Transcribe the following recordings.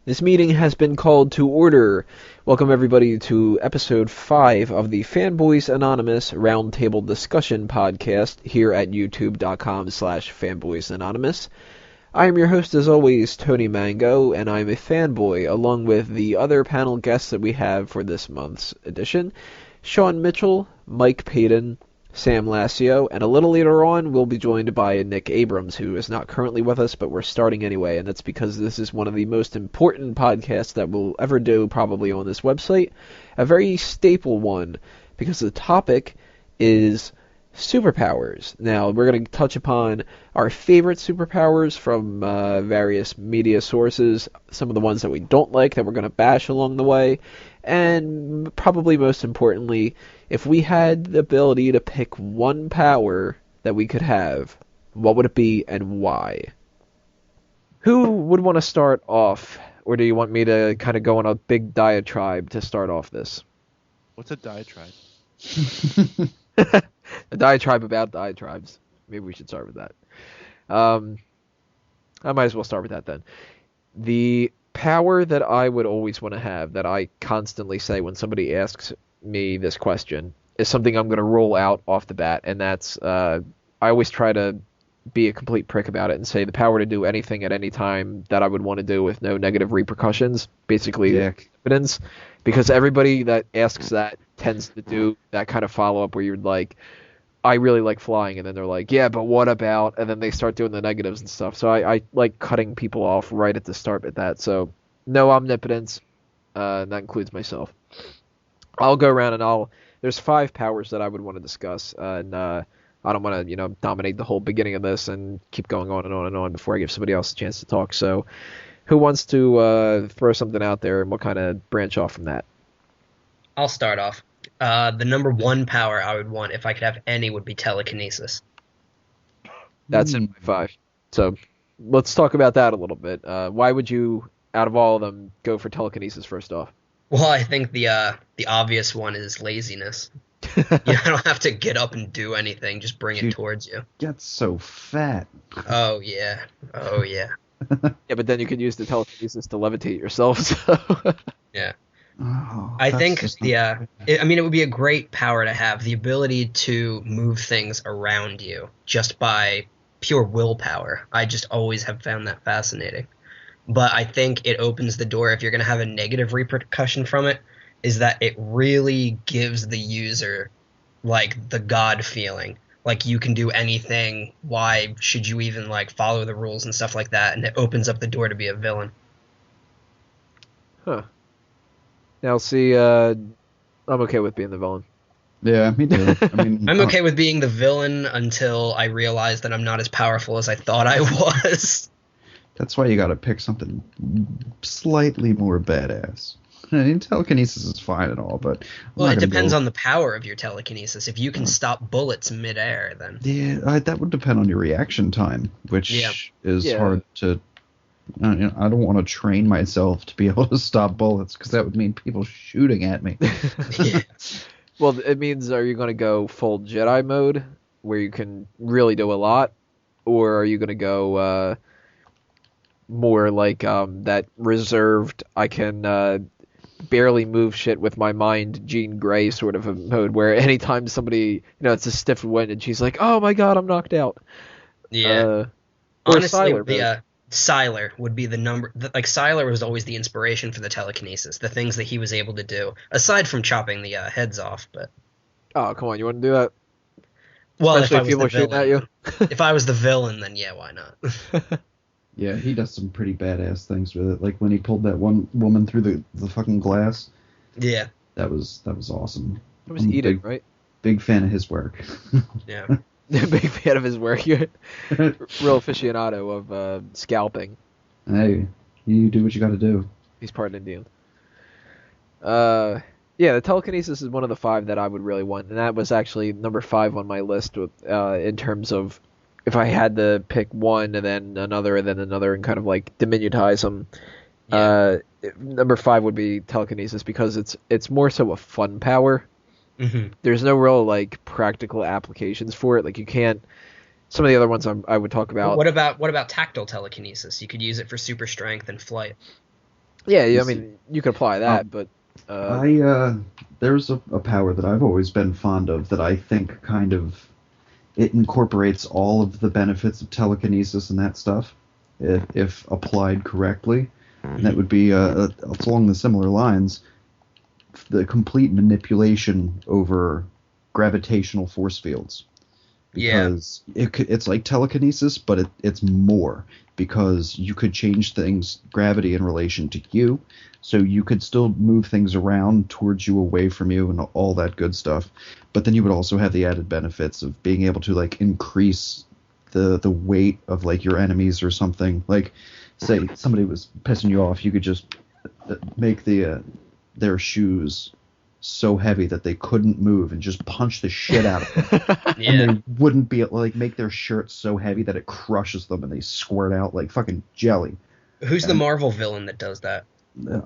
This meeting has been called to order. Welcome everybody to episode 5 of the Fanboys Anonymous Roundtable Discussion Podcast here at youtube.com/Fanboys Anonymous. I am your host as always, Tony Mango, and I'm a fanboy along with the other panel guests that we have for this month's edition. Sean Mitchell, Mike Paden, Sam Lassio, and a little later on we'll be joined by Nick Abrams, who is not currently with us, but we're starting anyway, and that's because this is one of the most important podcasts that we'll ever do probably on this website. A very staple one, because the topic is superpowers. Now, we're going to touch upon our favorite superpowers from various media sources, some of the ones that we don't like that we're going to bash along the way, and probably most importantly, if we had the ability to pick one power that we could have, what would it be and why? Who would want to start off, or do you want me to kind of go on a big diatribe to start off this? What's a diatribe? A diatribe about diatribes. Maybe we should start with that. I might as well start with that then. The power that I would always want to have, that I constantly say when somebody asks me this question, is something I'm going to roll out off the bat, and that's I always try to be a complete prick about it and say the power to do anything at any time that I would want to do with no negative repercussions, basically evidence, because everybody that asks that tends to do that kind of follow-up where you're like, I really like flying, and then they're like, yeah, but what about, and then they start doing the negatives and stuff. So I like cutting people off right at the start with that. So no omnipotence, and that includes myself. I'll go around and there's 5 powers that I would want to discuss, and I don't want to, dominate the whole beginning of this and keep going on and on and on before I give somebody else a chance to talk. So who wants to throw something out there, and we'll kind of branch off from that? I'll start off. The number 1 power I would want, if I could have any, would be telekinesis. That's in my 5. So let's talk about that a little bit. Why would you, out of all of them, go for telekinesis first off? Well, I think the obvious one is laziness. You don't have to get up and do anything; just bring it towards you. Get so fat. Oh yeah. Yeah, but then you could use the telekinesis to levitate yourself. So. Yeah. Oh, I think it would be a great power to have, the ability to move things around you just by pure willpower. I just always have found that fascinating. But I think it opens the door, if you're going to have a negative repercussion from it, is that it really gives the user, like, the God feeling. Like, you can do anything, why should you even, like, follow the rules and stuff like that? And it opens up the door to be a villain. Huh. Now, see, I'm okay with being the villain. Yeah, me too. I mean, I'm okay with being the villain until I realize that I'm not as powerful as I thought I was. That's why you gotta pick something slightly more badass. I mean, telekinesis is fine and all, but... Well, it depends on the power of your telekinesis. If you can stop bullets midair, then... Yeah, that would depend on your reaction time, which is hard to... I don't want to train myself to be able to stop bullets, because that would mean people shooting at me. Yeah. Well, it means, are you going to go full Jedi mode, where you can really do a lot, or are you going to go more like that reserved, I can barely move shit with my mind, Jean Grey sort of a mode, where anytime somebody, it's a stiff wind, and she's like, oh my god, I'm knocked out. Yeah. Honestly, Sylar would be the number... Like, Sylar was always the inspiration for the telekinesis, the things that he was able to do, aside from chopping the heads off, but... Oh, come on, you want to do that? Well, especially if people are shooting at you? If I was the villain, then yeah, why not? Yeah, he does some pretty badass things with it, like when he pulled that one woman through the fucking glass. Yeah. That was awesome. It was Eden, right? Big fan of his work. Yeah. Big fan of his work. You're real aficionado of scalping. Hey, you do what you got to do. He's part Indian. Yeah, the telekinesis is one of the 5 that I would really want, and that was actually number 5 on my list in terms of if I had to pick one and then another and kind of like diminutize them. Yeah. Number 5 would be telekinesis, because it's more so a fun power. Mm-hmm. There's no real like practical applications for it. Like you can't. Some of the other ones I would talk about. What about tactile telekinesis? You could use it for super strength and flight. Yeah, I mean, you could apply that, but... There's a power that I've always been fond of that I think kind of... It incorporates all of the benefits of telekinesis and that stuff, if applied correctly. And that would be, it's along the similar lines, the complete manipulation over gravitational force fields. Because it's like telekinesis, but it's more. Because you could change things, gravity in relation to you, so you could still move things around towards you, away from you, and all that good stuff. But then you would also have the added benefits of being able to like increase the weight of like your enemies or something. Like, say somebody was pissing you off, you could just make their shoes so heavy that they couldn't move and just punch the shit out of them. And they wouldn't be able to, like, make their shirt so heavy that it crushes them and they squirt out like fucking jelly. Who's the Marvel villain that does that?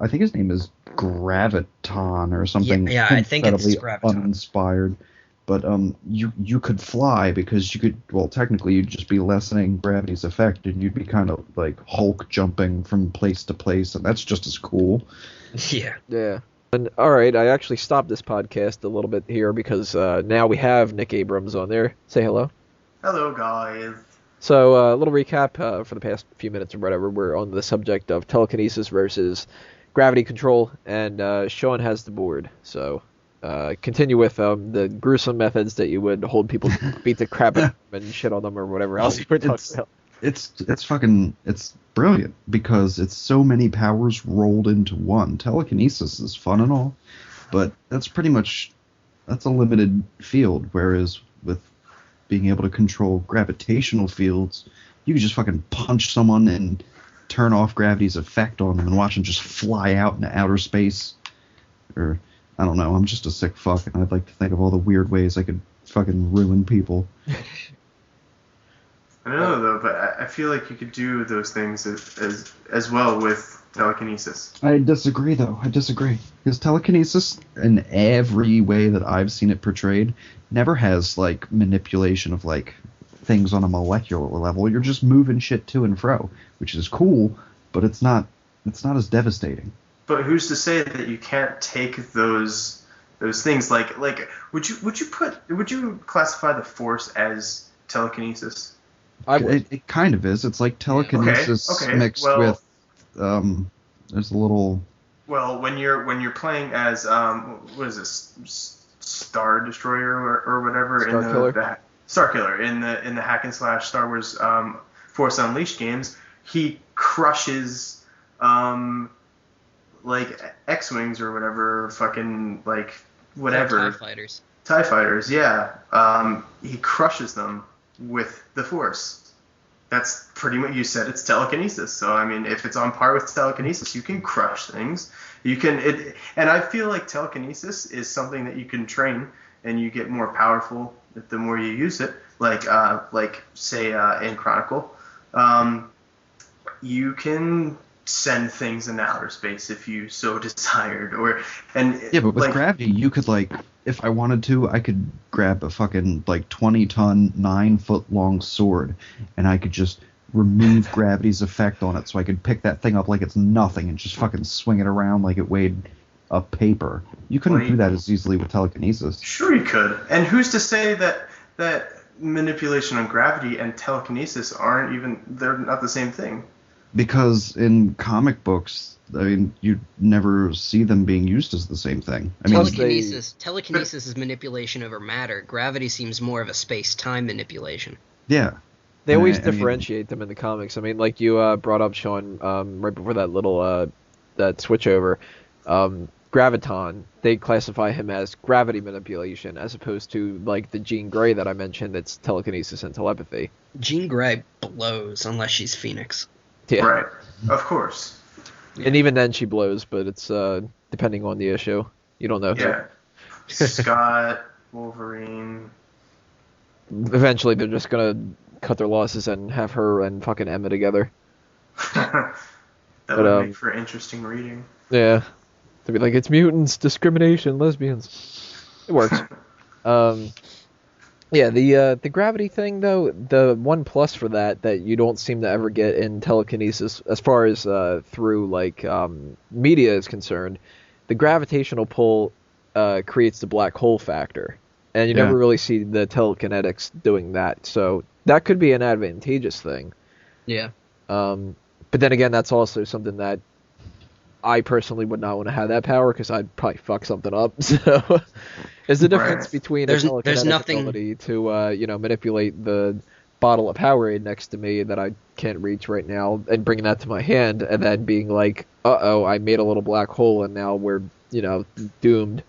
I think his name is Graviton or something. Yeah, I think it's Graviton. Uninspired. But you could fly because you could, well, technically you'd just be lessening gravity's effect and you'd be kind of like Hulk jumping from place to place, and that's just as cool. Yeah. Yeah. And all right, I actually stopped this podcast a little bit here because now we have Nick Abrams on there. Say hello. Hello, guys. So a little recap for the past few minutes or whatever. We're on the subject of telekinesis versus gravity control, and Sean has the board. So continue with the gruesome methods that you would hold people, beat the crap out of them and shit on them or whatever else you were talking about. It's brilliant because it's so many powers rolled into one. Telekinesis is fun and all, but that's a limited field, whereas with being able to control gravitational fields, you can just fucking punch someone and turn off gravity's effect on them and watch them just fly out into outer space. Or, I don't know, I'm just a sick fuck, and I'd like to think of all the weird ways I could fucking ruin people. I don't know, though, but I feel like you could do those things as well with telekinesis. I disagree, though. Because telekinesis, in every way that I've seen it portrayed, never has, like, manipulation of, like, things on a molecular level. You're just moving shit to and fro, which is cool, but it's not as devastating. But who's to say that you can't take those things, like would you classify the Force as telekinesis? It kind of is. It's like telekinesis mixed with there's a little. Well, when you're playing as what is this, Star Destroyer or whatever, Star Killer in the hack and slash Star Wars Force Unleashed games, he crushes like X-Wings or whatever, fucking like whatever. TIE fighters, yeah. He crushes them with the Force. That's pretty much, you said it's telekinesis. So I mean, if it's on par with telekinesis, you can crush things. And I feel like telekinesis is something that you can train, and you get more powerful the more you use it. Like say in Chronicle, you can send things into outer space if you so desired. But with gravity, you could, like, if I wanted to, I could grab a fucking like 20-ton, 9-foot long sword, and I could just remove gravity's effect on it, so I could pick that thing up like it's nothing and just fucking swing it around like it weighed a paper. You couldn't do that as easily with telekinesis. Sure you could. And who's to say that manipulation on gravity and telekinesis they're not the same thing? Because in comic books, I mean, you never see them being used as the same thing. I mean, telekinesis is manipulation over matter. Gravity seems more of a space-time manipulation. Yeah. They always differentiate them in the comics. I mean, like you brought up, Sean, right before that little that switchover, Graviton, they classify him as gravity manipulation as opposed to, like, the Jean Grey that I mentioned that's telekinesis and telepathy. Jean Grey blows unless she's Phoenix. Yeah. Right, of course. And even then she blows, but it's depending on the issue. You don't know. Yeah. Scott, Wolverine. Eventually they're just going to cut their losses and have her and fucking Emma together. That would make for interesting reading. Yeah. They'd be like, it's mutants, discrimination, lesbians. It works. Yeah, the gravity thing though, the one plus for that you don't seem to ever get in telekinesis, as far as through like media is concerned, the gravitational pull creates the black hole factor, and you never really see the telekinetics doing that. So that could be an advantageous thing. Yeah. But then again, that's also something that I personally would not want to have that power because I'd probably fuck something up. So there's a difference between a telekinetic ability to manipulate the bottle of Powerade next to me that I can't reach right now and bringing that to my hand, and then being like, uh-oh, I made a little black hole and now we're doomed.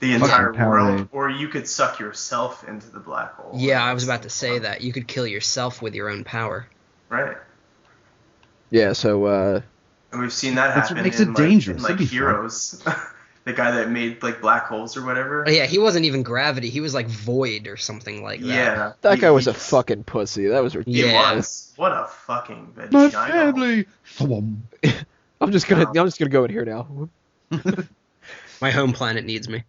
The entire world, or you could suck yourself into the black hole. Yeah, I was about to say that. You could kill yourself with your own power. Right. Yeah, so... and we've seen that happen in Heroes. The guy that made like black holes or whatever. Oh, yeah, he wasn't even gravity. He was like void or something like that. Yeah. That guy was a fucking pussy. That was ridiculous. He was. What a fucking vagina. My family. I'm just gonna go in here now. My home planet needs me.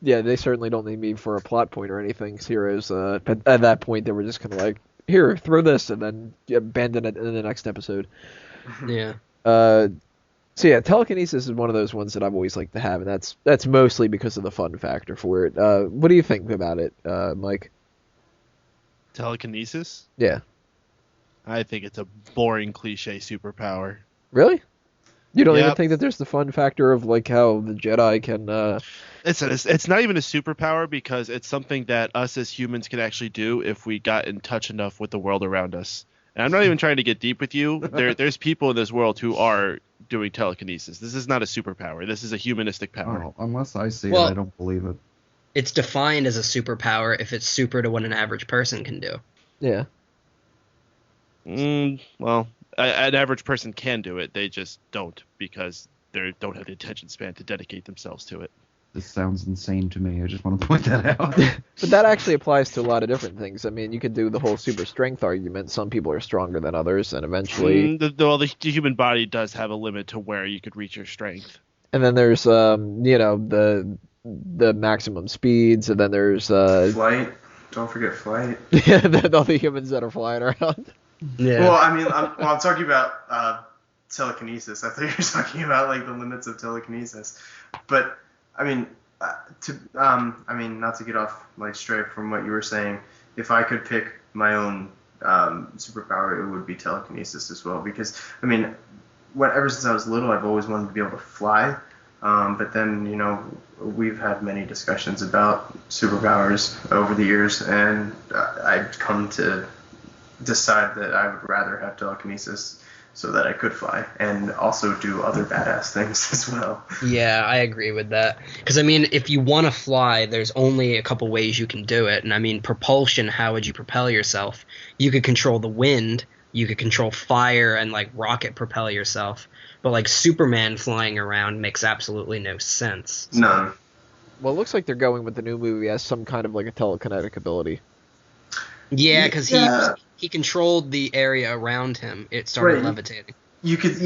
Yeah, they certainly don't need me for a plot point or anything. Heroes, at that point, they were just kind of like, here, throw this, and then abandon it in the next episode. Yeah. So yeah, telekinesis is one of those ones that I've always liked to have, and that's mostly because of the fun factor for it. What do you think about it, Mike? Telekinesis? Yeah. I think it's a boring cliche superpower. Really? You don't even think that there's the fun factor of like how the Jedi can... It's not even a superpower because it's something that us as humans can actually do if we got in touch enough with the world around us. And I'm not even trying to get deep with you. There's people in this world who are doing telekinesis. This is not a superpower. This is a humanistic power. Oh, unless I see it, I don't believe it. It's defined as a superpower if it's super to what an average person can do. Yeah. Well, an average person can do it. They just don't because they don't have the attention span to dedicate themselves to it. This sounds insane to me. I just want to point that out. But that actually applies to a lot of different things. I mean, you could do the whole super strength argument. Some people are stronger than others, and eventually... the human body does have a limit to where you could reach your strength. And then there's, the maximum speeds, and then there's... Flight. Don't forget flight. Yeah, all the humans that are flying around. Yeah. Well, I mean, I'm talking about telekinesis. I thought you were talking about, like, the limits of telekinesis. But... I mean, not to get off like straight from what you were saying. If I could pick my own superpower, it would be telekinesis as well. Because I mean, ever since I was little, I've always wanted to be able to fly. But then we've had many discussions about superpowers over the years, and I've come to decide that I would rather have telekinesis so that I could fly and also do other badass things as well. Yeah, I agree with that. Because, I mean, if you want to fly, there's only a couple ways you can do it. And, I mean, propulsion, how would you propel yourself? You could control the wind. You could control fire and, like, rocket propel yourself. But, like, Superman flying around makes absolutely no sense. So. None. Well, it looks like they're going with the new movie as some kind of, like, a telekinetic ability. Yeah, because he controlled the area around him. It started levitating. You could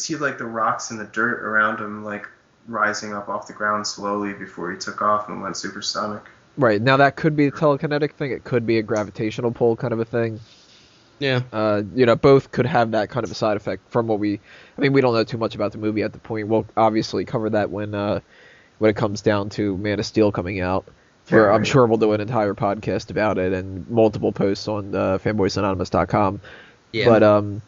see like the rocks and the dirt around him like rising up off the ground slowly before he took off and went supersonic. Right. Now that could be a telekinetic thing. It could be a gravitational pull kind of a thing. Yeah. Both could have that kind of a side effect from what we don't know too much about the movie at the point. We'll obviously cover that when it comes down to Man of Steel coming out. Where I'm sure we'll do an entire podcast about it and multiple posts on fanboysanonymous.com. Yeah.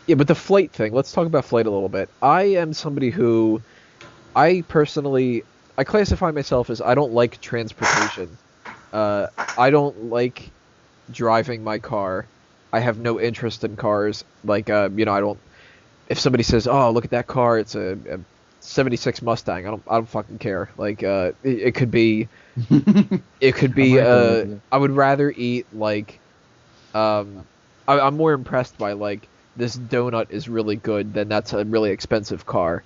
But the flight thing, let's talk about flight a little bit. I am somebody who, I classify myself as I don't like transportation. I don't like driving my car. I have no interest in cars. Like, I don't, if somebody says, oh, look at that car, it's a 76 Mustang, I don't fucking care. Like, it could be... I would rather eat like I'm more impressed by like this donut is really good than that's a really expensive car.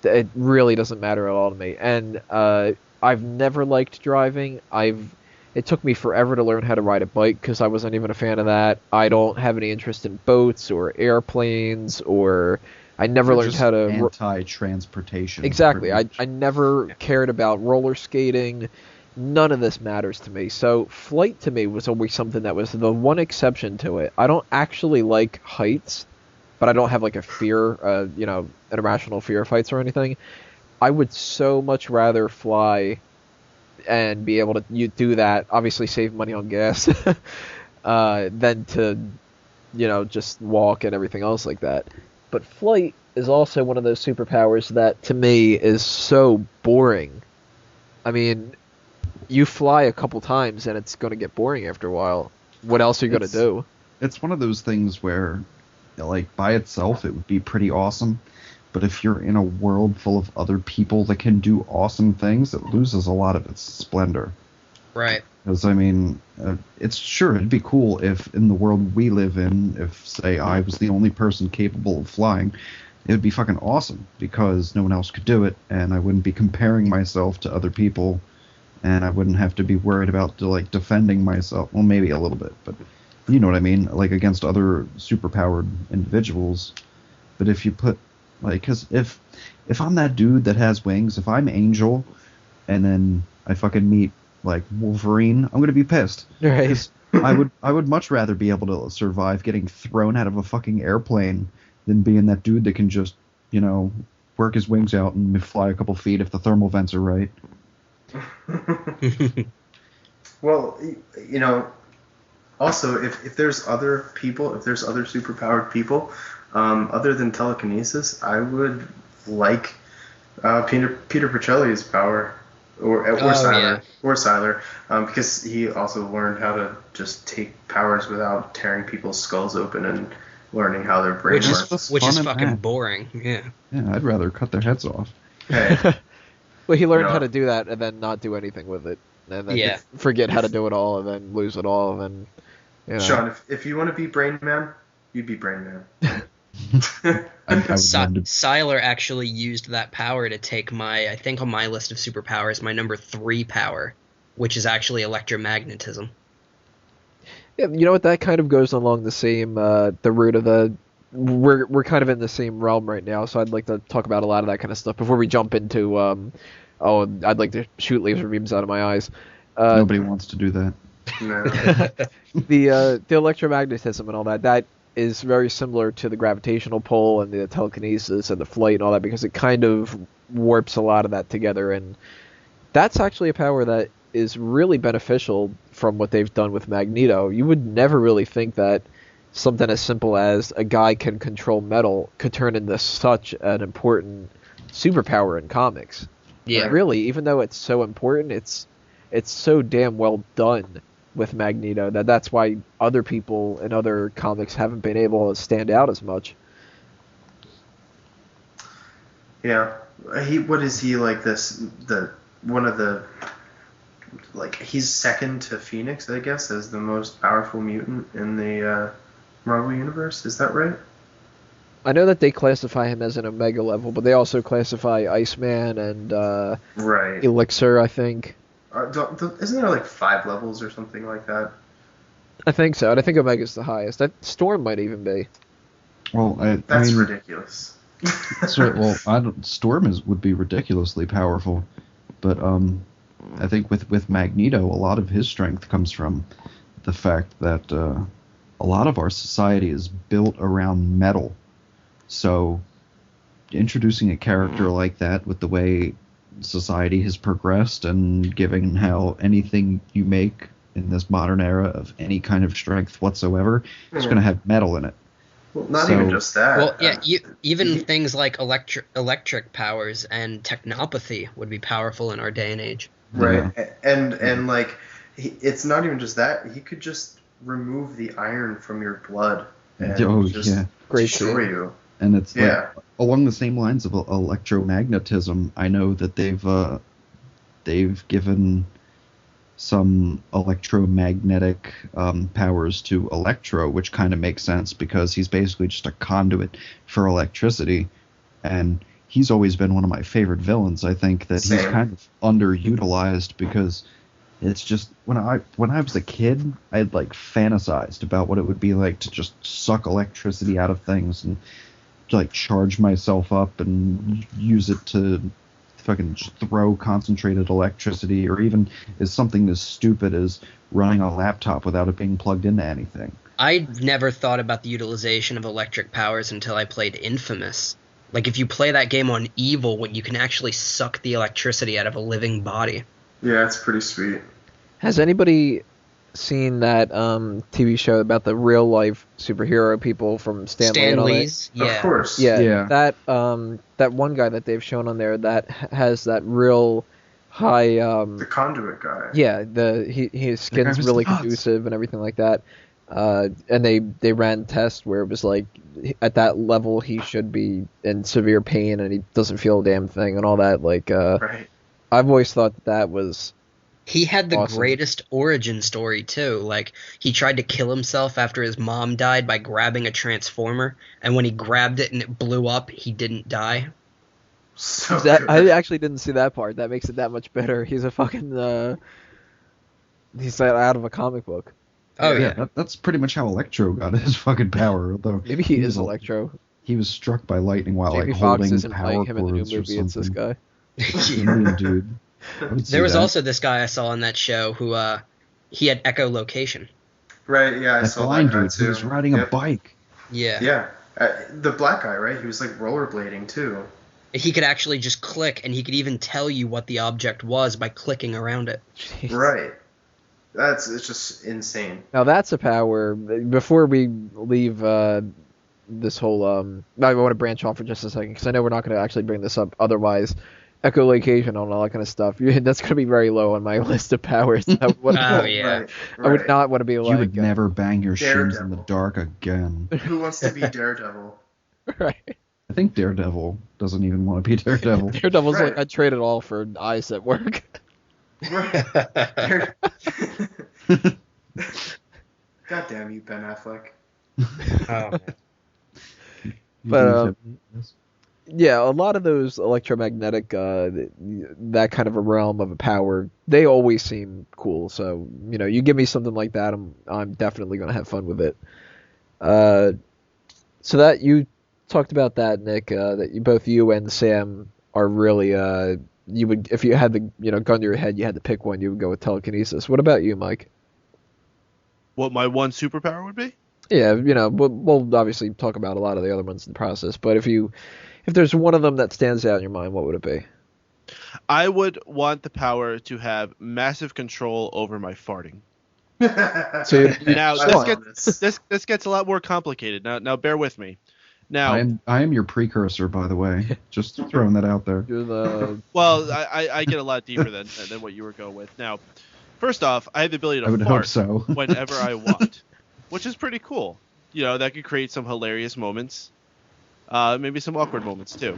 It really doesn't matter at all to me. And I've never liked driving. It took me forever to learn how to ride a bike because I wasn't even a fan of that. I don't have any interest in boats or airplanes or I never learned how to anti-transportation. Exactly. I never cared about roller skating. none of this matters to me. So flight to me was always something that was the one exception to it. I don't actually like heights, but I don't have like a fear, an irrational fear of heights or anything. I would so much rather fly and be able to do that, obviously save money on gas, than to, just walk and everything else like that. But flight is also one of those superpowers that, to me, is so boring. I mean, you fly a couple times and it's going to get boring after a while. What else are you going to do? It's one of those things where, like, by itself it would be pretty awesome, but if you're in a world full of other people that can do awesome things, it loses a lot of its splendor. Right. Because, I mean, it'd be cool if in the world we live in, if, say, I was the only person capable of flying, it would be fucking awesome because no one else could do it, and I wouldn't be comparing myself to other people, and I wouldn't have to be worried about, defending myself. Well, maybe a little bit, but you know what I mean? Like, against other superpowered individuals. But if you put, like, because if I'm that dude that has wings, if I'm Angel, and then I fucking meet, like, Wolverine, I'm gonna be pissed. Right. I would much rather be able to survive getting thrown out of a fucking airplane than being that dude that can just, work his wings out and fly a couple feet if the thermal vents are right. Well, also, if there's other people, if there's other superpowered people, other than telekinesis, I would like Peter Pacelli's power, or Sylar, because he also learned how to just take powers without tearing people's skulls open and learning how their brain works. Which is fucking boring. Yeah. Yeah, I'd rather cut their heads off. Hey. Well, he learned how to do that and then not do anything with it. And then forget how to do it all and then lose it all. And then, Sean, if you want to be Brain Man, you'd be Brain Man. Sylar actually used that power to take I think on my list of superpowers, my number 3 power, which is actually electromagnetism. Yeah, you know what? That kind of goes along the same the route of the. We're kind of in the same realm right now, so I'd like to talk about a lot of that kind of stuff before we jump into. I'd like to shoot laser beams out of my eyes. Nobody wants to do that. No. The electromagnetism and all that. That is very similar to the gravitational pull and the telekinesis and the flight and all that, because it kind of warps a lot of that together, and that's actually a power that is really beneficial from what they've done with Magneto. You would never really think that something as simple as a guy can control metal could turn into such an important superpower in comics. Yeah. But really, even though it's so important, it's so damn well done with Magneto that's why other people in other comics haven't been able to stand out as much. Yeah. What is he like he's second to Phoenix, I guess, as the most powerful mutant in the Marvel Universe. Is that right? I know that they classify him as an Omega level, but they also classify Iceman and right. Elixir, I think. Isn't there like 5 levels or something like that? I think so, and I think Omega's the highest. Storm might even be. Well, that's ridiculous. Storm would be ridiculously powerful, but I think with Magneto, a lot of his strength comes from the fact that a lot of our society is built around metal. So introducing a character like that with the way society has progressed and given how anything you make in this modern era of any kind of strength whatsoever is going to have metal in it. Well, not even just that. Well, yeah, even things like electric powers and technopathy would be powerful in our day and age. Right, yeah. And like, it's not even just that. He could just remove the iron from your blood and destroy you. And it's like, along the same lines of electromagnetism, I know that they've given some electromagnetic powers to Electro, which kind of makes sense because he's basically just a conduit for electricity, and he's always been one of my favorite villains. I think that he's kind of underutilized because it's just when I was a kid, I'd like fantasized about what it would be like to just suck electricity out of things and like charge myself up and use it to fucking throw concentrated electricity, or even is something as stupid as running a laptop without it being plugged into anything. I never thought about the utilization of electric powers until I played Infamous. Like, if you play that game on Evil, when you can actually suck the electricity out of a living body. Yeah, it's pretty sweet. Has anybody seen that TV show about the real life superhero people from Stan Lee's? Yeah. Of course. Yeah. That one guy that they've shown on there that has that real high the conduit guy. Yeah, his skin's really conducive and everything like that. And they ran tests where it was like at that level he should be in severe pain and he doesn't feel a damn thing and all that. Like, right. I've always thought that was. He had the awesome. greatest origin story too. Like, he tried to kill himself after his mom died by grabbing a transformer, and when he grabbed it and it blew up, he didn't die. So I actually didn't see that part. That makes it that much better. He's a fucking he's out of a comic book. Oh yeah. That's pretty much how Electro got his fucking power. Although maybe he is Electro. He was struck by lightning while Jamie like Foxx holding isn't power playing him in the new cords or movie. It's this something. guy. Dude. There was also this guy I saw on that show who he had echolocation. Right, yeah, I That saw blind that guy dude too. who was riding a bike. Yeah. Yeah. The black guy, right? He was like rollerblading too. He could actually just click, and he could even tell you what the object was by clicking around it. Jeez. Right. It's just insane. Now that's a power. Before we leave this whole, I want to branch off for just a second because I know we're not going to actually bring this up. Otherwise, echolocation and all that kind of stuff. That's going to be very low on my list of powers. Yeah. Right. I would not want to be like. You would never bang your shins in Daredevil. the dark again. Who wants to be Daredevil? Right. I think Daredevil doesn't even want to be Daredevil. Daredevil's Right. like, I trade it all for eyes at work. Right. God damn you, Ben Affleck. Oh. But yeah, a lot of those electromagnetic, that kind of a realm of a power, they always seem cool. So you give me something like that, I'm definitely gonna have fun with it. So that you talked about that, Nick, that both you and Sam are really you would, if you had the gun to your head, you had to pick one, you would go with telekinesis. What about you, Mike? What my one superpower would be? Yeah, we'll obviously talk about a lot of the other ones in the process, but if there's one of them that stands out in your mind, what would it be? I would want the power to have massive control over my farting. So Now this gets a lot more complicated. Now bear with me. Now I am your precursor, by the way. Just throwing that out there. You're the well, I get a lot deeper than what you were going with. Now, first off, I have the ability I to would hope fart so. whenever I want, which is pretty cool. That could create some hilarious moments, maybe some awkward moments too.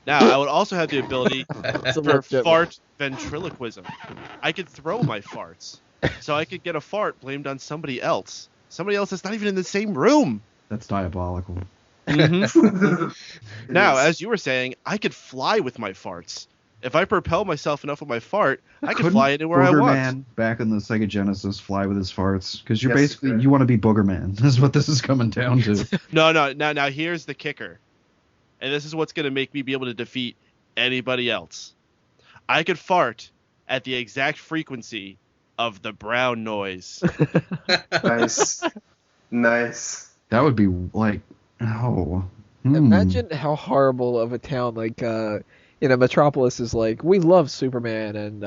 Now, I would also have the ability for fart ventriloquism. I could throw my farts, so I could get a fart blamed on somebody else that's not even in the same room. That's diabolical. Mm-hmm. Now, as you were saying, I could fly with my farts. If I propel myself enough with my fart, I could fly anywhere I want. Man back in the Sega Genesis fly with his farts? Because you're Yes, basically, you want to be Booger Man. This is what this is coming down to. No. Now here's the kicker. And this is what's going to make me be able to defeat anybody else. I could fart at the exact frequency of the brown noise. Nice. That would be like, oh. Imagine how horrible of a town like Metropolis is like. We love Superman, and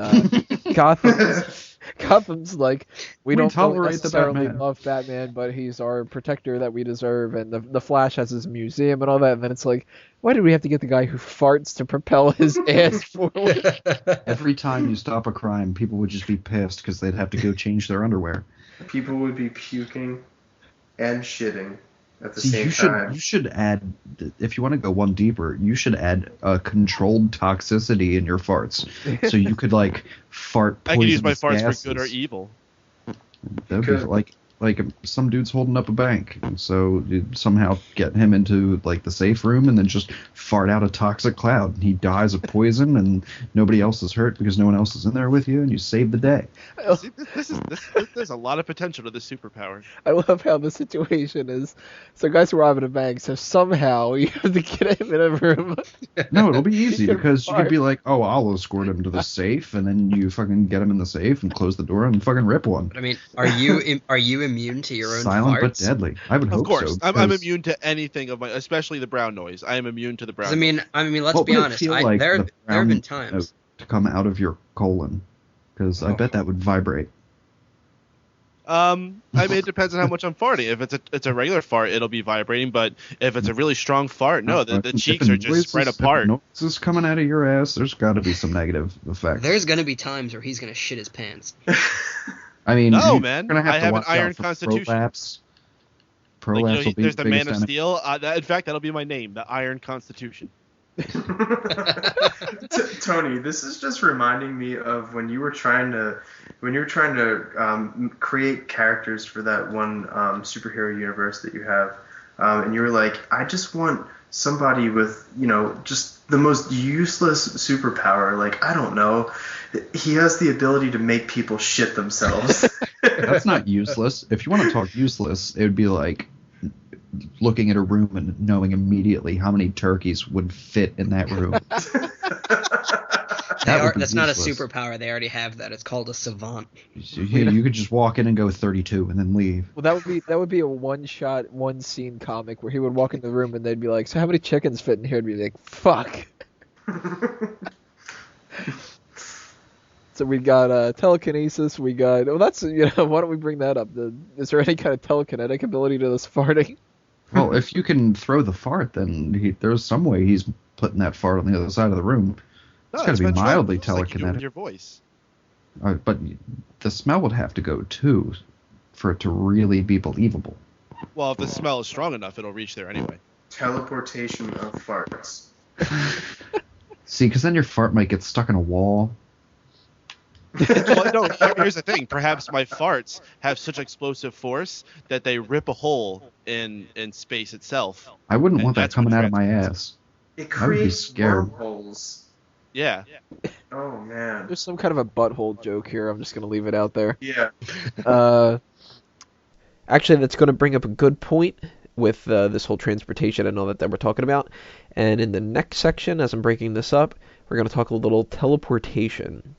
Gotham's like we don't tolerate necessarily the Batman. love Batman, but he's our protector that we deserve, and the Flash has his museum and all that. And then it's like, why did we have to get the guy who farts to propel his ass forward? Every time you stop a crime, people would just be pissed because they'd have to go change their underwear. People would be puking and shitting at the See, same time. You should add, if you want to go one deeper, you should add a controlled toxicity in your farts. So you could like fart I could use my poisonous farts gases. for good or evil. That would be like like some dude's holding up a bank, and so you somehow get him into like the safe room and then just fart out a toxic cloud, and he dies of poison, and nobody else is hurt because no one else is in there with you, and you save the day. See, there's a lot of potential to this superpower. I love how the situation is. So guys are robbing a bank, so somehow you have to get him in a room. No, it'll be easy because you could be like, oh, I'll escort him to the safe, and then you fucking get him in the safe and close the door and fucking rip one. I mean, are you immune to your own Silent farts? but deadly. I would hope so. Of course, I'm immune to anything especially the brown noise. I am immune to the brown. I mean, let's be honest. Like there have been times to come out of your colon, because I bet that would vibrate. I mean, it depends on how much I'm farting. If it's a regular fart, it'll be vibrating. But if it's a really strong fart, no, the cheeks are just spread apart. If noise is coming out of your ass, there's got to be some negative effect. There's gonna be times where he's gonna shit his pants. I mean, no, man. Gonna have I to have watch an iron out for constitution. Prolapse will be there's the Man of enemy. Steel. In fact, that'll be my name, the Iron Constitution. Tony, this is just reminding me of when you were trying to create characters for that one superhero universe that you have, and you were like, I just want somebody with, just the most useless superpower. Like, I don't know, he has the ability to make people shit themselves. That's not useless. If you want to talk useless, it would be like looking at a room and knowing immediately how many turkeys would fit in that room. That's not a superpower. They already have that. It's called a savant. You could just walk in and go 32 and then leave. Well, that would be a one-shot, one-scene comic where he would walk in the room and they'd be like, so how many chickens fit in here? And be like, fuck. So we got telekinesis. We got why don't we bring that up? Is there any kind of telekinetic ability to this farting? Well, if you can throw the fart, then there's some way he's putting that fart on the other side of the room. It's got to be mildly telekinetic. Like you do with your voice. But the smell would have to go too, for it to really be believable. Well, if the smell is strong enough, it'll reach there anyway. Teleportation of farts. See, because then your fart might get stuck in a wall. Well, no, here's the thing. Perhaps my farts have such explosive force that they rip a hole in space itself. I wouldn't want that coming out of my ass. It creates scared. wormholes. Yeah. Oh, man. There's some kind of a butthole joke here. I'm just going to leave it out there. Yeah. Actually, that's going to bring up a good point with this whole transportation and all that we're talking about. And in the next section, as I'm breaking this up, we're going to talk a little teleportation.